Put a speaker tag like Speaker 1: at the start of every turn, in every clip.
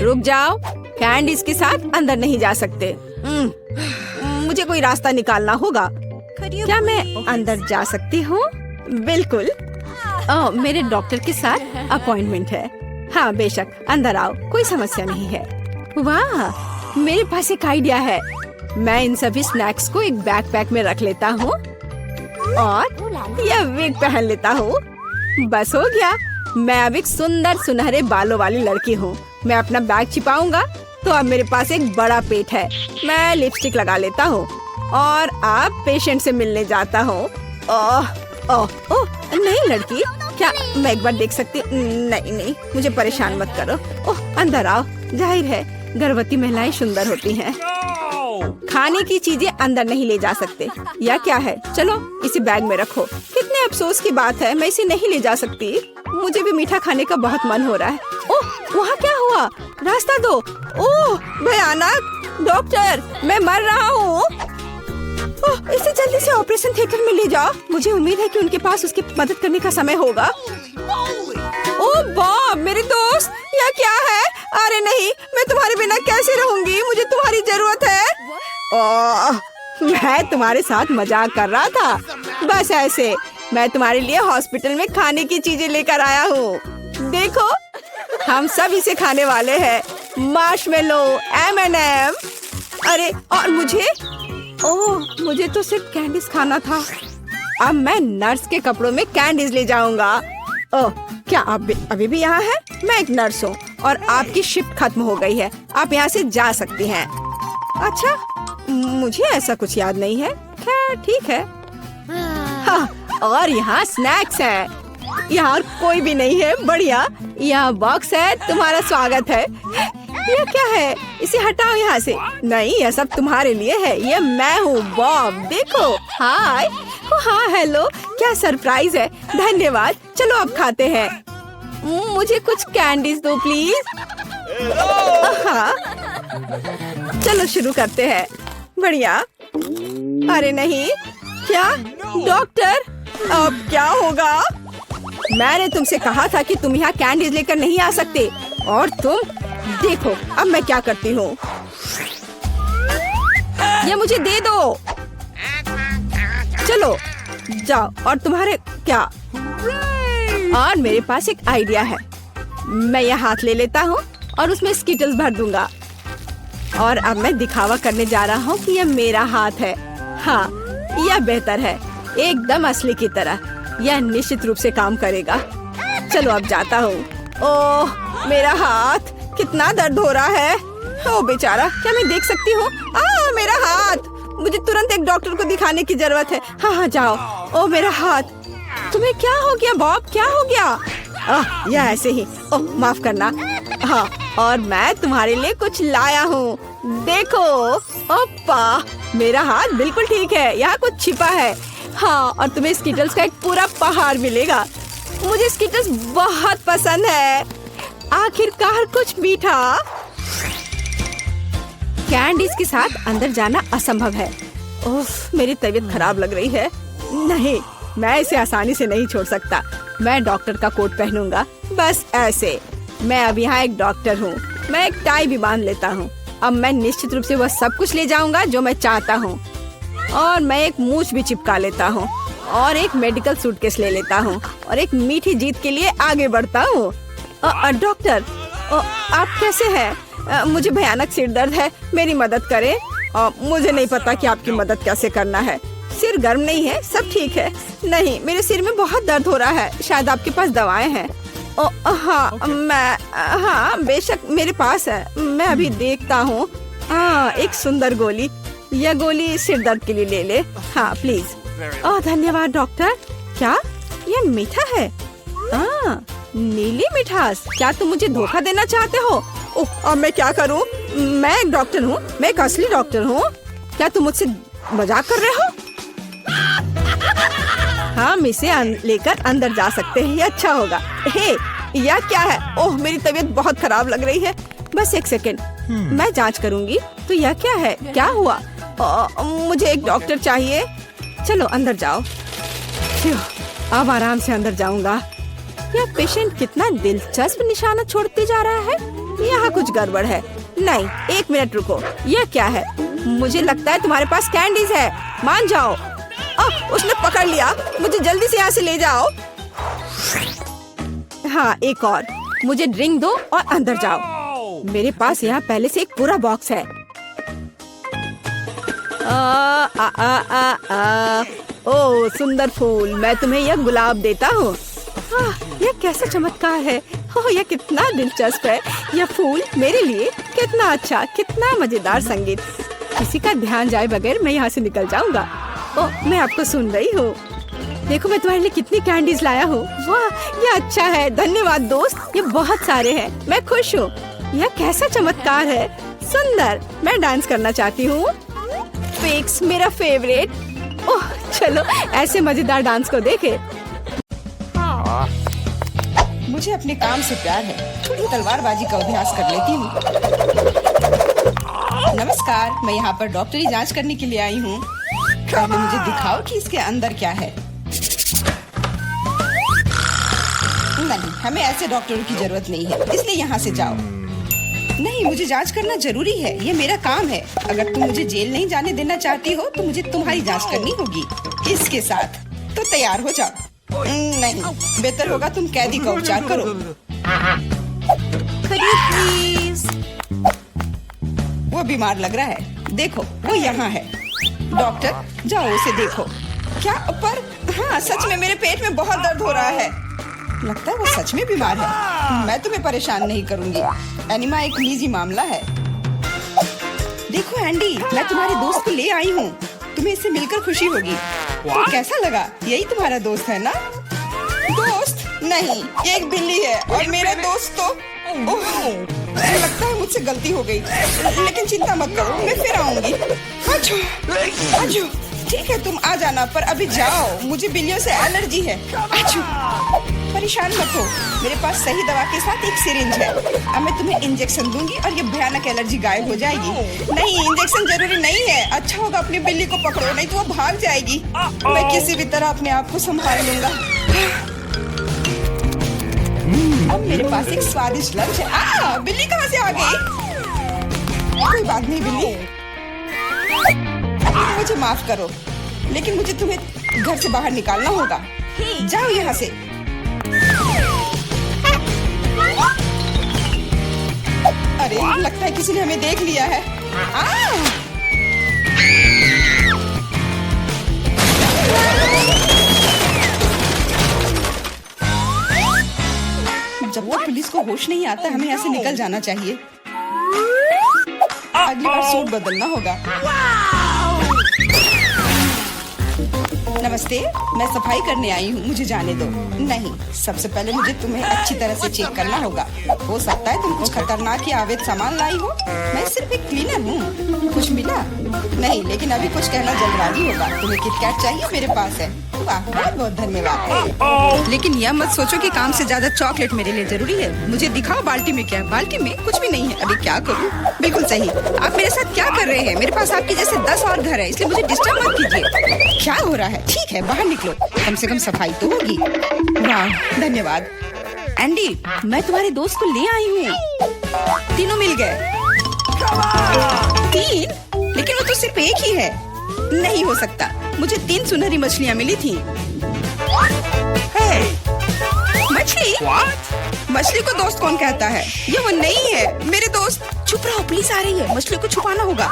Speaker 1: रुक जाओ, कैंडीज के साथ अंदर नहीं जा सकते। मुझे कोई रास्ता निकालना होगा। क्या मैं अंदर जा सकती हूँ? बिल्कुल। मेरे डॉक्टर के साथ अपॉइंटमेंट है। हाँ बेशक, अंदर आओ, कोई समस्या नहीं है। वाह, मेरे पास एक आइडिया है। मैं इन सभी स्नैक्स को एक बैकपैक में रख लेता हूँ और यह विग पहन लेता हूँ। बस हो गया, मैं अब एक सुंदर सुनहरे बालों वाली लड़की हूँ। मैं अपना बैग छिपाऊंगा तो अब मेरे पास एक बड़ा पेट है। मैं लिपस्टिक लगा लेता हूँ और अब पेशेंट से मिलने जाता हूँ। ओह ओह ओह, नहीं लड़की, क्या मैं एक बार देख सकती? नहीं, मुझे परेशान मत करो। ओह, अंदर आओ। जाहिर है गर्भवती महिलाएं सुंदर होती हैं। खाने की चीजें अंदर नहीं ले जा सकते। या क्या है? चलो इसे बैग में रखो। कितने अफसोस की बात है, मैं इसे नहीं ले जा सकती। मुझे भी मीठा खाने का बहुत मन हो रहा है। ओह, वहाँ क्या हुआ? रास्ता दो। ओह भयानक! डॉक्टर, मैं मर रहा हूँ। इसे जल्दी से ऑपरेशन थिएटर में ले जाओ। मुझे उम्मीद है कि उनके पास उसकी मदद करने का समय होगा। ओह बॉब, मेरे दोस्त, यह क्या है? अरे नहीं, मैं तुम्हारे बिना कैसे रहूंगी? मुझे तुम्हारी जरूरत है। ओह, मैं तुम्हारे साथ मजाक कर रहा था। बस ऐसे, मैं तुम्हारे लिए हॉस्पिटल में खाने की चीजें लेकर आया हूँ। देखो, हम सब इसे खाने वाले हैं। Marshmallow, M&M। अरे और मुझे? ओह, मुझे तो सिर्फ कैंडीज खाना था। अब मैं नर्स के कपड़ों में कैंडीज ले जाऊंगा। ओह, क्या आप अभी भी यहाँ हैं? मैं एक नर्स हूँ और आपकी शिफ्ट खत्म हो गई है। आप यहाँ से जा सकती हैं। अच्छा, मुझे ऐसा कुछ याद नहीं है। खैर ठीक है। हाँ, और यहाँ स्नैक्स हैं। यहाँ और कोई भी नहीं है। बढ़िया, यहाँ बॉक्स है। तुम्हारा स्वागत है। यह क्या है? इसे हटाओ यहाँ से। नहीं, यह सब तुम्हारे लिए है। ये मैं हूँ बॉब। देखो, हाय। हाँ हेलो, क्या सरप्राइज है। धन्यवाद। चलो अब खाते हैं। मुझे कुछ कैंडीज दो प्लीज। हाँ, चलो शुरू करते हैं। बढ़िया। अरे नहीं, क्या डॉक्टर, अब क्या होगा? मैंने तुमसे कहा था कि तुम यहाँ कैंडीज लेकर नहीं आ सकते और तुम देखो अब मैं क्या करती हूँ। ये मुझे दे दो। चलो जाओ। और तुम्हारे क्या? और मेरे पास एक आइडिया है। मैं यह हाथ ले लेता हूँ और उसमें स्किटल्स भर दूंगा। और अब मैं दिखावा करने जा रहा हूँ कि यह मेरा हाथ है। हाँ, यह बेहतर है, एकदम असली की तरह। यह निश्चित रूप से काम करेगा। चलो अब जाता हूँ। ओह, मेरा हाथ, कितना दर्द हो रहा है। ओ बेचारा, क्या मैं देख सकती हूँ? मेरा हाथ, मुझे तुरंत एक डॉक्टर को दिखाने की जरूरत है। हाँ जाओ। ओ मेरा हाथ। तुम्हें क्या हो गया बॉब? क्या हो गया? यह ऐसे ही। ओह माफ करना। हाँ, और मैं तुम्हारे लिए कुछ लाया हूँ। देखो। ओप्पा, मेरा हाथ बिल्कुल ठीक है। यहाँ कुछ छिपा है। हाँ, और तुम्हें स्किटल्स का एक पूरा पहाड़ मिलेगा। मुझे स्किटल्स बहुत पसंद है। आखिरकार कुछ मीठा। कैंडीज के साथ अंदर जाना असंभव है। उफ, मेरी तबीयत खराब लग रही है। नहीं, मैं इसे आसानी से नहीं छोड़ सकता। मैं डॉक्टर का कोट पहनूंगा। बस ऐसे। मैं अब यहाँ एक डॉक्टर हूँ। मैं एक टाई भी बांध लेता हूँ। अब मैं निश्चित रूप से वह सब कुछ ले जाऊंगा जो मैं चाहता हूँ। और मैं एक मूछ भी चिपका लेता हूँ और एक मेडिकल सूटकेस ले लेता हूँ और एक मीठी जीत के लिए आगे बढ़ता हूँ। डॉक्टर, आप कैसे हैं? मुझे भयानक सिर दर्द है, मेरी मदद करें। मुझे नहीं पता कि आपकी मदद कैसे करना है। सिर गर्म नहीं है, सब ठीक है। नहीं, मेरे सिर में बहुत दर्द हो रहा है। शायद आपके पास दवाएं हैं? हाँ बेशक मेरे पास है। मैं अभी देखता हूँ। एक सुंदर गोली। यह गोली सिर दर्द के लिए ले ले। हाँ प्लीज। धन्यवाद डॉक्टर। क्या यह मीठा है? नीली मिठास। क्या तुम मुझे धोखा देना चाहते हो? अब मैं क्या करूं? मैं एक डॉक्टर हूं, मैं एक असली डॉक्टर हूं। क्या तुम मुझसे मजाक कर रहे हो? हम इसे लेकर अंदर जा सकते हैं, ये अच्छा होगा। हे, यह क्या है? ओह, मेरी तबीयत बहुत खराब लग रही है। बस एक सेकंड, मैं जांच करूंगी। तो यह क्या है? क्या हुआ? मुझे एक डॉक्टर चाहिए। चलो अंदर जाओ। अब आराम से अंदर जाऊंगा। यह पेशेंट कितना दिलचस्प निशाना छोड़ते जा रहा है। यहाँ कुछ गड़बड़ है। नहीं, 1 मिनट रुको, यह क्या है? मुझे लगता है तुम्हारे पास कैंडीज है। मान जाओ। उसने पकड़ लिया, मुझे जल्दी से यहाँ से ले जाओ। हाँ, एक और। मुझे ड्रिंक दो और अंदर जाओ। मेरे पास यहाँ पहले से एक पूरा बॉक्स है। ओह सुंदर फूल, मैं तुम्हें यह गुलाब देता हूँ। यह कैसा चमत्कार है। ओह यह कितना दिलचस्प है। यह फूल मेरे लिए कितना अच्छा, कितना मजेदार संगीत। किसी का ध्यान जाए बगैर मैं यहाँ से निकल जाऊंगा। ओह मैं आपको सुन रही हूँ। देखो मैं तुम्हारे लिए कितनी कैंडीज लाया हूँ। वाह यह अच्छा है, धन्यवाद दोस्त। ये बहुत सारे हैं, मैं खुश हूँ। यह कैसा चमत्कार है, सुंदर। मैं डांस करना चाहती हूँ। फिक्स मेरा फेवरेट। ओह चलो ऐसे मजेदार डांस को देखे।
Speaker 2: मुझे अपने काम से प्यार है। थोड़ी तलवारबाजी का अभ्यास कर लेती हूँ। नमस्कार, मैं यहाँ पर डॉक्टरी जांच करने के लिए आई हूँ। पहले मुझे दिखाओ कि इसके अंदर क्या है। नहीं, हमें ऐसे डॉक्टरों की जरूरत नहीं है, इसलिए यहाँ से जाओ। नहीं, मुझे जांच करना जरूरी है, ये मेरा काम है। अगर तुम मुझे जेल नहीं जाने देना चाहती हो तो मुझे तुम्हारी जांच करनी होगी इसके साथ। तो तैयार हो जाओ। नहीं, बेहतर होगा तुम कैदी का उपचार करो। प्लीज। वो बीमार लग रहा है, देखो वो यहाँ है। डॉक्टर जाओ उसे देखो। क्या पर हाँ, सच में मेरे पेट में बहुत दर्द हो रहा है। लगता है वो सच में बीमार है। मैं तुम्हें परेशान नहीं करूंगी, एनिमा एक निजी मामला है। देखो एंडी, मैं तुम्हारे दोस्त को ले आई हूँ। तुम्हें इससे मिलकर खुशी होगी। तो कैसा लगा? यही तुम्हारा दोस्त है ना? दोस्त नहीं, ये एक बिल्ली है और मेरा दोस्त तो मुझे लगता है मुझसे गलती हो गई, लेकिन चिंता मत करो, मैं फिर आऊंगी। आजू, ठीक है तुम आ जाना, पर अभी जाओ, मुझे बिल्लियों से एलर्जी है। आजू, परेशान मत हो, मेरे पास सही दवा के साथ एक सिरिंज है। अब मैं तुम्हें इंजेक्शन दूंगी और ये भयानक एलर्जी गायब हो जाएगी। नहीं, इंजेक्शन जरूरी नहीं है। अच्छा होगा अपनी बिल्ली को पकड़ो, नहीं तो वो भाग जाएगी। मैं किसी भी तरह अपने आप को संभाल लूंगा। अब मेरे पास एक स्वादिष्ट लंच है। बिल्ली कहाँ से आ गई? कोई बात नहीं बिल्ली, मुझे माफ करो, लेकिन मुझे तुम्हें घर से बाहर निकालना होगा। जाओ यहाँ से। अरे लगता है किसी ने हमें देख लिया है। जब तक पुलिस को होश नहीं आता हमें यहाँ से निकल जाना चाहिए। अगली बार सूट बदलना होगा। नमस्ते, मैं सफाई करने आई हूँ, मुझे जाने दो। नहीं, सबसे पहले मुझे तुम्हें अच्छी तरह से चेक करना होगा। हो सकता है तुम कुछ खतरनाक या अवैध सामान लाई हो। मैं सिर्फ एक क्लीनर हूँ। कुछ मिला? नहीं, लेकिन अभी कुछ कहना जल्दबाजी होगा। तुम्हें किटकैट चाहिए? मेरे पास है। वाह, बहुत बहुत धन्यवाद। लेकिन यह मत सोचो कि काम से ज्यादा चॉकलेट मेरे लिए जरूरी है। मुझे दिखाओ बाल्टी में क्या है। बाल्टी में कुछ भी नहीं है। अभी क्या करूँ? बिल्कुल सही। आप मेरे साथ क्या कर रहे हैं? मेरे पास आपके जैसे 10 और घर है, इसलिए मुझे डिस्टर्ब मत कीजिए। क्या हो रहा है? ठीक है, बाहर निकलो, कम से कम सफाई तो होगी। वाह, धन्यवाद। एंडी, मैं तुम्हारे दोस्त को ले आई हूँ। तीनों मिल गए। 3? लेकिन वो तो सिर्फ एक ही है। नहीं हो सकता, मुझे 3 सुनहरी मछलियाँ मिली थी। मछली? मछली को दोस्त कौन कहता है? ये वो नहीं है मेरे दोस्त। चुप रहो, पुलिस आ रही है। मछली को छुपाना होगा।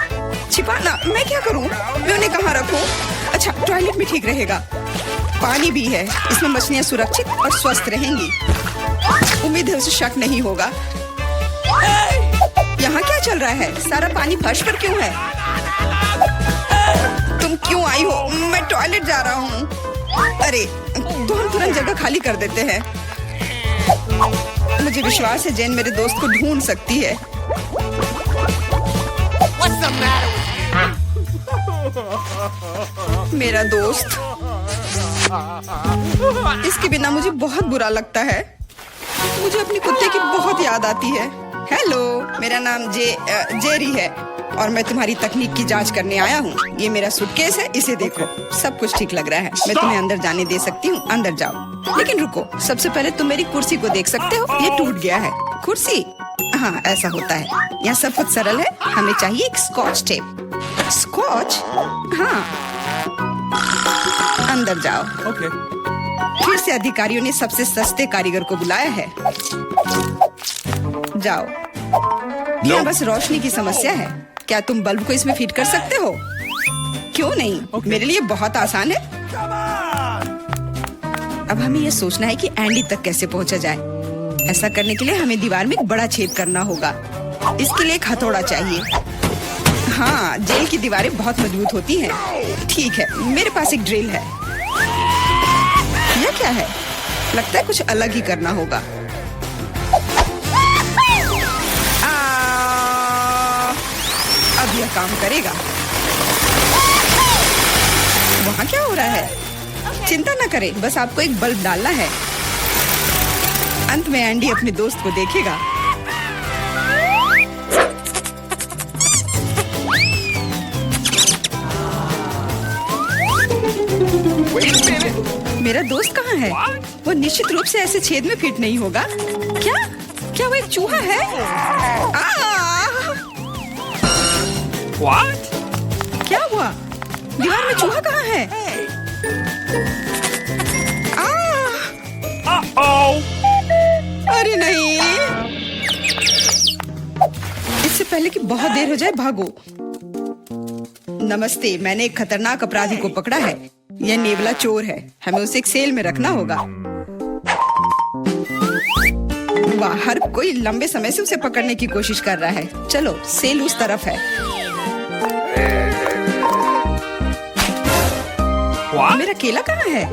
Speaker 2: छिपाना? मैं क्या करूँ? मैं उन्हें कहाँ रखूँ? अच्छा, टॉयलेट में ठीक रहेगा। पानी भी है, इसमें मछलियाँ सुरक्षित और स्वस्थ रहेंगी। उम्मीद है उसे शक नहीं होगा। यहाँ क्या चल रहा है? सारा पानी फर्श पर क्यों है? तुम क्यों आई हो? मैं टॉयलेट जा रहा हूँ। अरे, तो हम तुरंत जगह खाली कर देते हैं। मुझे विश्वास है जेन मेरे दोस्त को ढूंढ सकती है। मेरा दोस्त, इसके बिना मुझे बहुत बुरा लगता है। मुझे अपने कुत्ते की बहुत याद आती है। हेलो, मेरा नाम जेरी है और मैं तुम्हारी तकनीक की जांच करने आया हूँ। ये मेरा सूटकेस है, इसे देखो, सब कुछ ठीक लग रहा है। मैं तुम्हें अंदर जाने दे सकती हूँ, अंदर जाओ। लेकिन रुको, सबसे पहले तुम मेरी कुर्सी को देख सकते हो, ये टूट गया है। कुर्सी? हाँ ऐसा होता है। यहाँ सब कुछ सरल है। हमें चाहिए एक स्कॉच टेप। स्कॉच? हाँ। अंदर जाओ।
Speaker 3: Okay.
Speaker 2: फिर से अधिकारियों ने सबसे सस्ते कारीगर को बुलाया है। जाओ। यहाँ बस रोशनी की समस्या है। क्या तुम बल्ब को इसमें फिट कर सकते हो? क्यों नहीं? मेरे लिए बहुत आसान है। अब हमें यह सोचना है कि एंडी तक कैसे पहुंचा जाए। ऐसा करने के लिए हमें दीवार में एक बड़ा छेद करना होगा। इसके लिए एक हथौड़ा चाहिए। हाँ, जेल की दीवारें बहुत मजबूत होती हैं। ठीक है, मेरे पास एक ड्रिल है। यह क्या है? लगता है कुछ अलग ही करना होगा। अब यह काम करेगा। वहाँ क्या हो रहा है? चिंता न करें, बस आपको एक बल्ब डालना है। अंत में एंडी अपने दोस्त को देखेगा। मेरा दोस्त कहाँ है? वो निश्चित रूप से ऐसे छेद में फिट नहीं होगा। क्या? क्या वो एक चूहा है?
Speaker 3: What?
Speaker 2: क्या हुआ? दीवार में चूहा कहाँ है?
Speaker 3: Uh-oh!
Speaker 2: अरे नहीं! इससे पहले कि बहुत देर हो जाए, भागो। नमस्ते, मैंने एक खतरनाक अपराधी को पकड़ा है। यह नेवला चोर है। हमें उसे एक सेल में रखना होगा। वाह, हर कोई लंबे समय से उसे पकड़ने की कोशिश कर रहा है। चलो, सेल उस तरफ है।
Speaker 3: What?
Speaker 2: मेरा केला कहाँ है?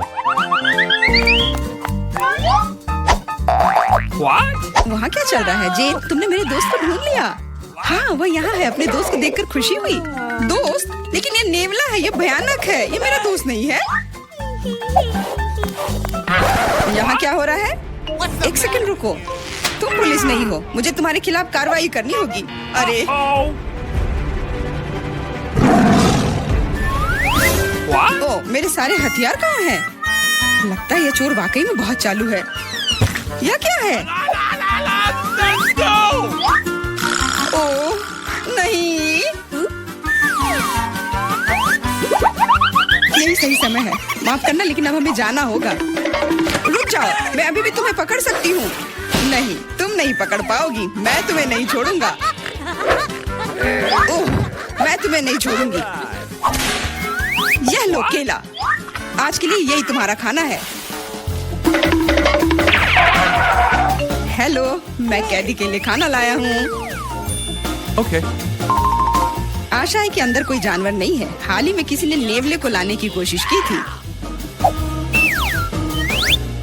Speaker 3: What?
Speaker 2: वहाँ क्या चल रहा है? जेन, तुमने मेरे दोस्त को ढूंढ लिया। हाँ, वह यहाँ है। अपने दोस्त को देखकर खुशी हुई। दोस्त? लेकिन ये नेवला है, ये भयानक है। ये मेरा दोस्त नहीं है। यहाँ क्या हो रहा है? एक सेकंड रुको। तुम पुलिस नहीं हो। मुझे तुम्हारे खिलाफ कार्रवाई करनी होगी। अरे
Speaker 3: Oh! What?
Speaker 2: ओ, मेरे सारे हथियार कहाँ हैं? लगता है ये चोर वाकई में बहुत चालू है। यह क्या है?
Speaker 3: Let's go!
Speaker 2: ओ नहीं, यही सही समय है। माफ करना, लेकिन अब हमें जाना होगा। रुक जाओ, मैं अभी भी तुम्हें पकड़ सकती हूँ। नहीं, तुम नहीं पकड़ पाओगी। मैं तुम्हें नहीं छोड़ूंगा। ओह, मैं तुम्हें नहीं छोड़ूंगी। यह लो केला। आज के लिए यही तुम्हारा खाना है। हेलो, मैं कैदी के लिए खाना लाया हूँ।
Speaker 3: Okay.
Speaker 2: आशा है कि अंदर कोई जानवर नहीं है। हाल ही में किसी ने नेवले को लाने की कोशिश की थी।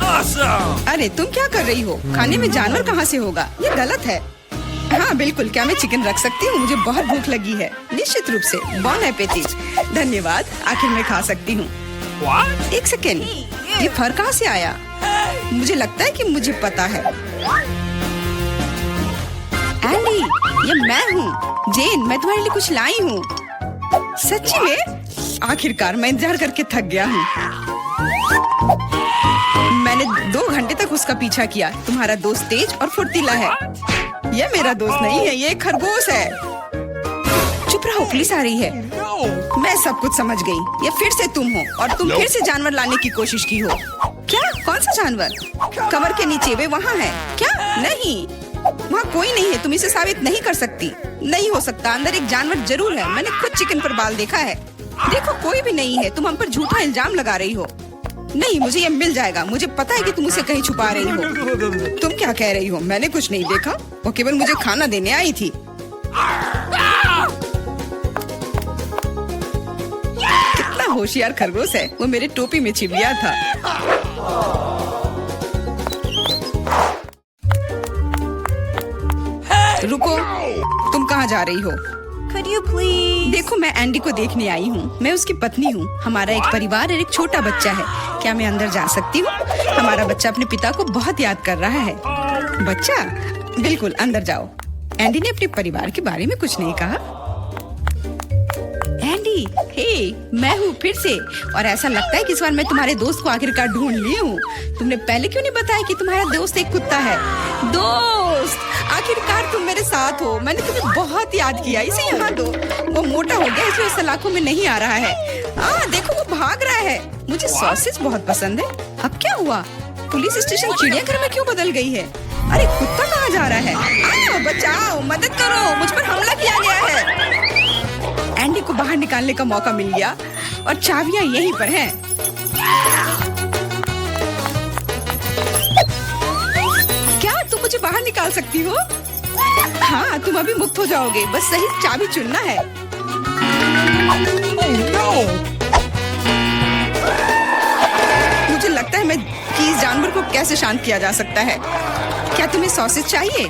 Speaker 3: Awesome!
Speaker 2: अरे तुम क्या कर रही हो? खाने में जानवर कहाँ से होगा? ये गलत है। हाँ बिल्कुल, क्या मैं चिकन रख सकती हूँ? मुझे बहुत भूख लगी है। निश्चित रूप से। बॉन एपेटिट। धन्यवाद, आखिर मैं खा सकती हूँ।
Speaker 3: What?
Speaker 2: एक सेकेंड, ये फर कहाँ से आया? मुझे लगता है कि मुझे पता है। एंडी, ये मैं हूँ। जेन, मैं तुम्हारे लिए कुछ लाई हूँ। सच्ची में? आखिरकार, मैं इंतजार करके थक गया हूँ। मैंने 2 घंटे तक उसका पीछा किया। तुम्हारा दोस्त तेज और फुर्तीला है। यह मेरा दोस्त नहीं है, ये एक खरगोश है। चुप रहो, पुलिस आ रही है।
Speaker 3: No!
Speaker 2: मैं सब कुछ समझ गई। ये फिर से तुम हो और तुम फिर से जानवर लाने की कोशिश की हो। क्या? कौन सा जानवर? कमर के नीचे, वे वहाँ है। क्या? नहीं, वहाँ कोई नहीं है। तुम इसे साबित नहीं कर सकती। नहीं हो सकता, अंदर एक जानवर जरूर है। मैंने खुद चिकन पर बाल देखा है। देखो, कोई भी नहीं है। तुम हम पर झूठा इल्जाम लगा रही हो। नहीं, मुझे ये मिल जाएगा। मुझे पता है कि तुम उसे कहीं छुपा रही हो। तुम क्या कह रही हो? मैंने कुछ नहीं देखा। वो केवल मुझे खाना देने आई थी। कितना होशियार खरगोश है। वो मेरे टोपी में छिप गया था। रुको, तुम कहाँ जा रही हो?
Speaker 1: Could you please?
Speaker 2: देखो, मैं एंडी को देखने आई हूँ। मैं उसकी पत्नी हूँ। हमारा एक परिवार और एक छोटा बच्चा है। क्या मैं अंदर जा सकती हूँ? हमारा बच्चा अपने पिता को बहुत याद कर रहा है। बच्चा? बिल्कुल, अंदर जाओ। एंडी ने अपने परिवार के बारे में कुछ नहीं कहा। एंडी, हे, मैं हूँ फिर से। और ऐसा लगता है कि इस बार मैं तुम्हारे दोस्त को आखिरकार ढूंढ ली हूँ। तुमने पहले क्यों नहीं बताया कि तुम्हारा दोस्त एक कुत्ता है? दोस्त, आखिरकार तुम मेरे साथ हो। मैंने तुम्हें बहुत याद किया। इसे यहाँ दो। वो मोटा हो गया इसलिए सलाखों में नहीं आ रहा है। देखो वो भाग रहा है। मुझे सॉसेज बहुत पसंद है। अब क्या हुआ? पुलिस स्टेशन चिड़ियाघर में क्यों बदल गई है? अरे कुत्ता कहाँ जा रहा है? बचाओ, मदद करो, मुझ पर हमला किया गया है। एंडी को बाहर निकालने का मौका मिल गया और चाबियां यहीं पर हैं। क्या तुम मुझे बाहर निकाल सकती हो? हाँ, तुम अभी मुक्त हो जाओगे। बस सही चाबी चुनना है। मुझे लगता है कि इस जानवर को कैसे शांत किया जा सकता है। क्या तुम्हें सॉसेज चाहिए?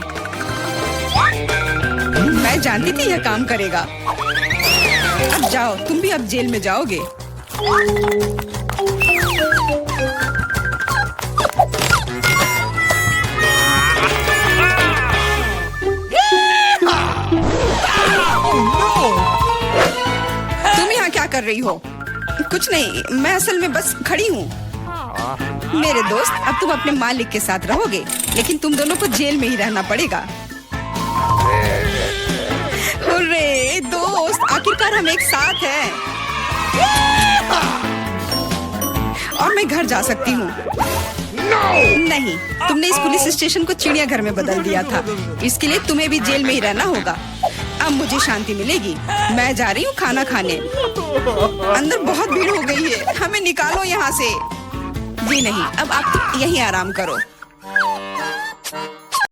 Speaker 2: मैं जानती थी यह काम करेगा। अब जाओ, तुम भी अब जेल में जाओगे। तुम यहाँ क्या कर रही हो? कुछ नहीं, मैं असल में बस खड़ी हूँ। मेरे दोस्त, अब तुम अपने मालिक के साथ रहोगे, लेकिन तुम दोनों को जेल में ही रहना पड़ेगा। हुर्रे दोस्त, आखिरकार हम एक साथ हैं। और मैं घर जा सकती हूँ। नहीं, तुमने इस पुलिस स्टेशन को चिड़ियाघर में बदल दिया था। इसके लिए तुम्हें भी जेल में ही रहना होगा। अब मुझे शांति मिलेगी। मैं जा रही हूँ खाना खाने। अंदर बहुत भीड़ हो गई है। हमें निकालो यहाँ से। जी नहीं, अब आप यहीं आराम करो।